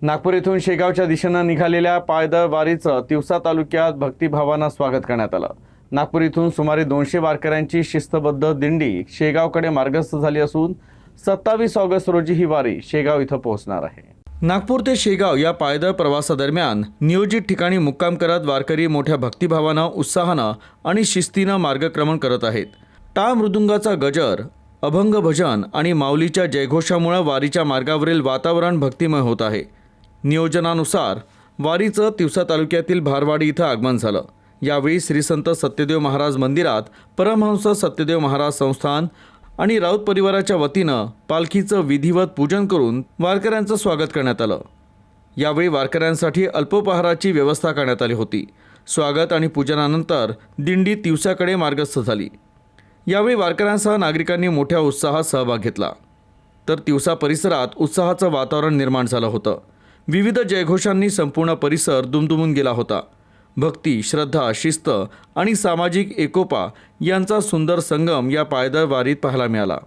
नागपूर येथून शेगावच्या दिशेनं निघालेल्या पायदळ वारीचं तिवसा तालुक्यात भक्तिभावानं स्वागत करण्यात आलं। नागपूर येथून सुमारे 200 वारकऱ्यांची शिस्तबद्ध दिंडी शेगावकडे मार्गस्थ झाली असून 27 ऑगस्ट रोजी ही वारी शेगाव इथं पोहोचणार आहे। नागपूर ते शेगाव या पायदळ प्रवासादरम्यान नियोजित ठिकाणी मुक्काम करत वारकरी मोठ्या भक्तिभावानं, उत्साहानं आणि शिस्तीनं मार्गक्रमण करत आहेत। टाळ मृदुंगाचा गजर, अभंग भजन आणि माऊलीच्या जयघोषामुळे वारीच्या मार्गावरील वातावरण भक्तिमय होत आहे। नियोजनानुसार वारीचं तिवसा तालुक्यातील भारवाडी इथं आगमन झालं। यावेळी श्री संत सत्यदेव महाराज मंदिरात परमहंस सत्यदेव महाराज संस्थान आणि राऊत परिवाराच्या वतीनं पालखीचं विधिवत पूजन करून वारकऱ्यांचं स्वागत करण्यात आलं। यावेळी वारकऱ्यांसाठी अल्पोपहाराची व्यवस्था करण्यात आली होती। स्वागत आणि पूजनानंतर दिंडी तिवसाकडे मार्गस्थ झाली। यावेळी वारकऱ्यांसह नागरिकांनी मोठ्या उत्साहात सहभाग घेतला, तर तिवसा परिसरात उत्साहाचं वातावरण निर्माण झालं होतं। विविध जयघोषांनी संपूर्ण परिसर दुमदुमून गेला होता। भक्ती, श्रद्धा, शिस्त आणि सामाजिक एकोपा यांचा सुंदर संगम या पायदळ वारीत पाहायला मिळाला।